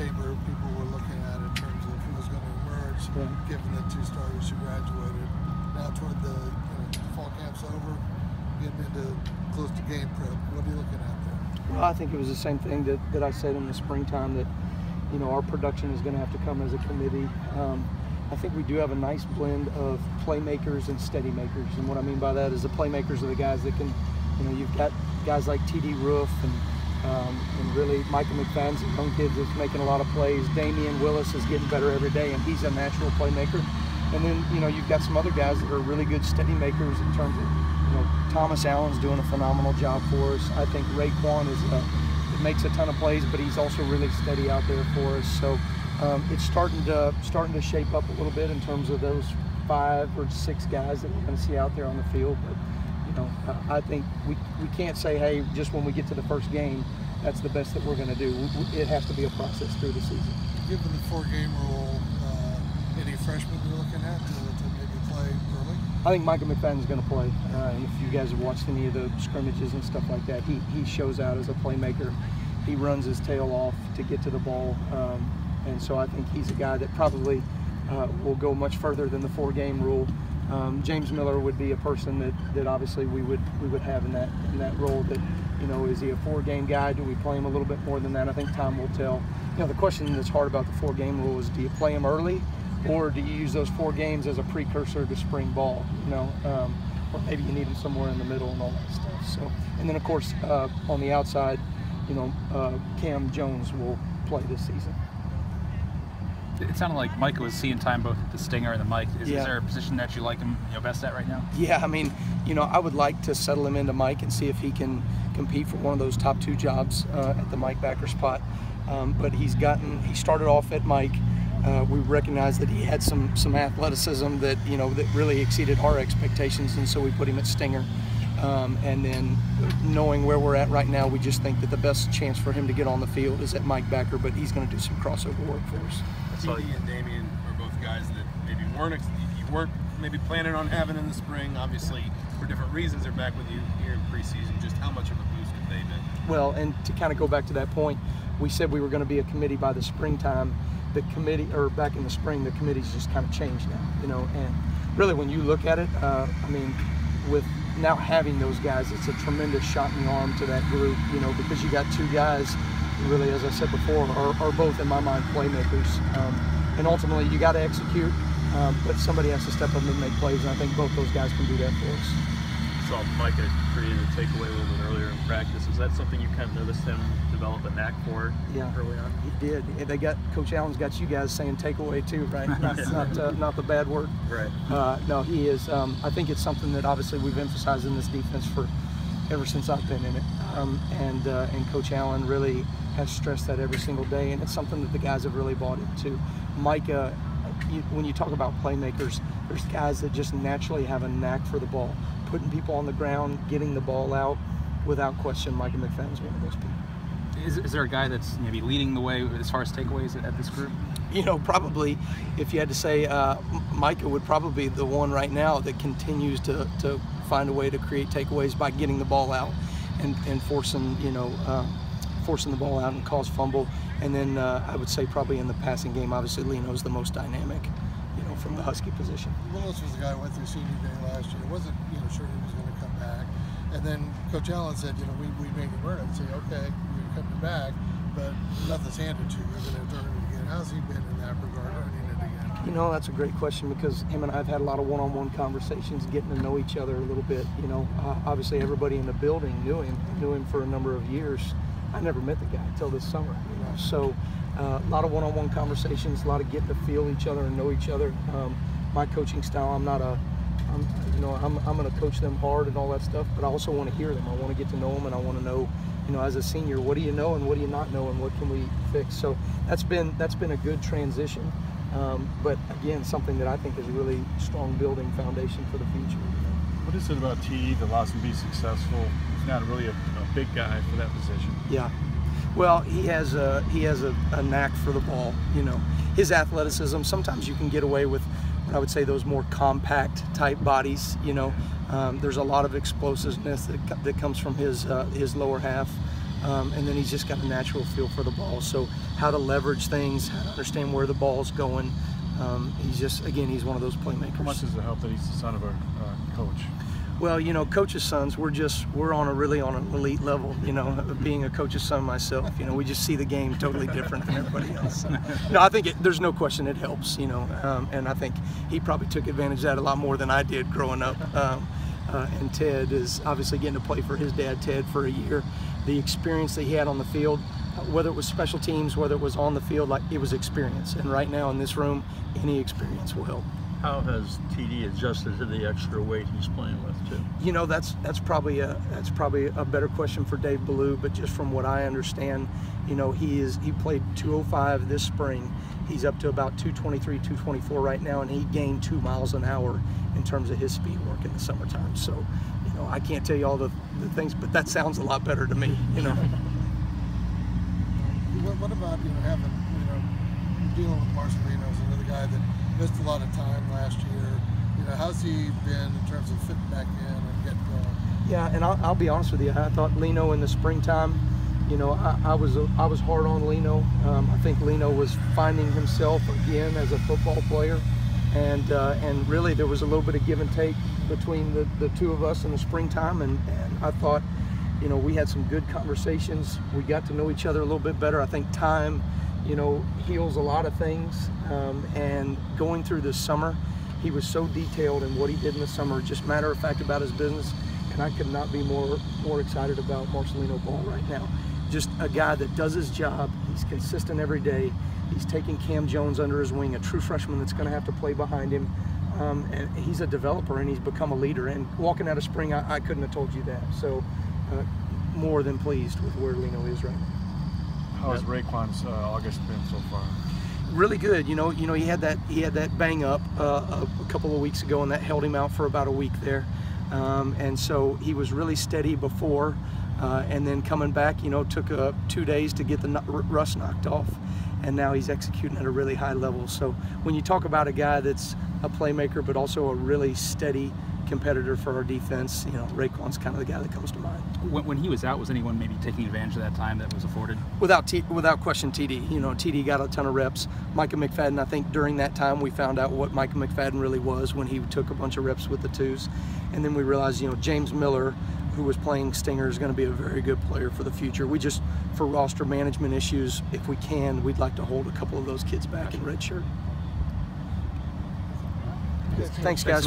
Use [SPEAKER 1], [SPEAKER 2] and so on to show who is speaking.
[SPEAKER 1] paper people were looking at in terms of who was going to emerge, given the 2 starters who graduated. Now toward the fall camp's over, getting into close to game prep. What are you looking at there?
[SPEAKER 2] Well, I think it was the same thing that I said in the springtime, that our production is going to have to come as a committee. I think we do have a nice blend of playmakers and steady makers, and what I mean by that is the playmakers are the guys that can, you've got guys like T.D. Roof and really Michael McFadden's a young kid that's making a lot of plays. Damian Willis is getting better every day, and he's a natural playmaker. And then you've got some other guys that are really good steady makers in terms of Thomas Allen's doing a phenomenal job for us. I think Raekwon makes a ton of plays, but he's also really steady out there for us. So it's starting to shape up a little bit in terms of those 5 or 6 guys that we're going to see out there on the field. But I think we can't say, hey, just when we get to the first game, that's the best that we're going to do. It has to be a process through the season.
[SPEAKER 1] Given the 4-game rule, any freshmen you're looking at to maybe play early?
[SPEAKER 2] I think Michael McFadden's going to play. And if you guys have watched any of the scrimmages and stuff like that, he shows out as a playmaker. He runs his tail off to get to the ball. And so I think he's a guy that probably will go much further than the 4-game rule. James Miller would be a person that obviously we would have in that role. That is he a 4-game guy? Do we play him a little bit more than that? I think time will tell. The question that's hard about the 4-game rule is, do you play him early, or do you use those 4 games as a precursor to spring ball? Or maybe you need him somewhere in the middle and all that stuff. So, and then of course on the outside, Cam Jones will play this season.
[SPEAKER 3] It sounded like Micah was seeing time both at the stinger and the Mike. Is there a position that you like him best at right now? Yeah, I mean,
[SPEAKER 2] I would like to settle him into Mike and see if he can compete for one of those top 2 jobs at the Mike backer spot. But he started off at Mike. We recognized that he had some athleticism that that really exceeded our expectations, and so we put him at stinger. And then knowing where we're at right now, we just think that the best chance for him to get on the field is at Mike backer, but he's going to do some crossover work for us.
[SPEAKER 4] T.D. and Damian are both guys that maybe you weren't maybe planning on having in the spring. Obviously, for different reasons, they're back with you here in preseason. Just how much of a boost have they been?
[SPEAKER 2] Well, and to kind of go back to that point, we said we were going to be a committee by the springtime. The committee, or back in the spring, the committee's just kind of changed now, and really when you look at it, I mean, with now having those guys, it's a tremendous shot in the arm to that group, because you got 2 guys who really, as I said before, are both, in my mind, playmakers. And ultimately, you got to execute, but somebody has to step up and make plays, and I think both those guys can do that for us.
[SPEAKER 5] Saw Micah created a takeaway a little bit earlier in practice. Is that something you kind of noticed him develop a knack for early on?
[SPEAKER 2] He did. Coach Allen's got you guys saying takeaway too, right? Not the bad word.
[SPEAKER 5] Right.
[SPEAKER 2] No, he is. I think it's something that obviously we've emphasized in this defense for ever since I've been in it, and Coach Allen really has stressed that every single day, and it's something that the guys have really bought into. Micah, when you talk about playmakers, there's guys that just naturally have a knack for the ball, putting people on the ground, getting the ball out. Without question, Micah McFadden's one of those people.
[SPEAKER 3] Is there a guy that's maybe leading the way as far as takeaways at this group?
[SPEAKER 2] Probably, if you had to say, Micah would probably be the one right now that continues to find a way to create takeaways by getting the ball out and forcing the ball out and cause fumble. And then I would say probably in the passing game, obviously Leno's the most dynamic, from the Husky position.
[SPEAKER 1] Willis was the guy who went through senior day last year. Wasn't sure he was going to come back. And then Coach Allen said, we made him earn it and say, okay, you're coming back, but nothing's handed to you. You're going to turn it again. How's he been in that regard, earning it again?
[SPEAKER 2] That's a great question, because him and I have had a lot of one-on-one conversations, getting to know each other a little bit. Obviously everybody in the building knew him for a number of years. I never met the guy until this summer, So a lot of one-on-one conversations, a lot of getting to feel each other and know each other. My coaching style, I'm going to coach them hard and all that stuff, but I also want to hear them. I want to get to know them, and I want to know, as a senior, what do you know and what do you not know, and what can we fix? So that's been a good transition, but again, something that I think is a really strong building foundation for the future.
[SPEAKER 6] What is it about T that allows him to be successful? He's not really a big guy for that position.
[SPEAKER 2] Yeah. Well, he has a knack for the ball. His athleticism. Sometimes you can get away with, I would say, those more compact type bodies. There's a lot of explosiveness that comes from his lower half. and then he's just got a natural feel for the ball. So how to leverage things, how to understand where the ball's going. He's just, again, he's one of those playmakers.
[SPEAKER 6] How much does it help that he's the son of a coach?
[SPEAKER 2] Well, you know, coaches' sons, we're on an elite level, you know, being a coach's son myself. You know, we just see the game totally different than everybody else. No, I think there's no question it helps, you know, and I think he probably took advantage of that a lot more than I did growing up. And Ted is obviously getting to play for his dad, Ted, for a year. The experience that he had on the field, whether it was special teams, whether it was on the field, like, it was experience. And right now in this room, any experience will help.
[SPEAKER 7] How has TD adjusted to the extra weight he's playing with too?
[SPEAKER 2] You know, that's probably a better question for Dave Ballou, but just from what I understand, you know, he played 205 this spring. He's up to about 223, 224 right now, and he gained 2 miles an hour in terms of his speed work in the summertime. So, you know, I can't tell you all the things, but that sounds a lot better to me, you know.
[SPEAKER 1] What about, you know, having, you know, dealing with Marcelino, another guy that missed a lot of time last year? You know, how's he been in terms of fitting back in and getting going?
[SPEAKER 2] Yeah, and I'll be honest with you. I thought Lino in the springtime, you know, I was hard on Lino. I think Lino was finding himself again as a football player, and really there was a little bit of give and take between the two of us in the springtime, and I thought, you know, we had some good conversations. We got to know each other a little bit better. I think time, you know, heals a lot of things, and going through this summer, he was so detailed in what he did in the summer, just matter of fact about his business, and I could not be more excited about Marcelino Ball right now. Just a guy that does his job, he's consistent every day, he's taking Cam Jones under his wing, a true freshman that's going to have to play behind him, and he's a developer and he's become a leader, and walking out of spring, I couldn't have told you that. So more than pleased with where Lino is right now.
[SPEAKER 6] How has Raekwon's August been so far?
[SPEAKER 2] Really good. You know, he had that bang up a couple of weeks ago, and that held him out for about a week there. And so he was really steady before, and then coming back, you know, took 2 days to get the rust knocked off, and now he's executing at a really high level. So when you talk about a guy that's a playmaker but also a really steady competitor for our defense, you know, Raekwon's kind of the guy that comes to mind.
[SPEAKER 3] When he was out, was anyone maybe taking advantage of that time that was afforded?
[SPEAKER 2] Without question, TD. You know, TD got a ton of reps. Micah McFadden, I think during that time we found out what Micah McFadden really was when he took a bunch of reps with the twos. And then we realized, you know, James Miller, who was playing Stinger, is going to be a very good player for the future. We just, for roster management issues, if we can, we'd like to hold a couple of those kids back in redshirt. Thanks, guys.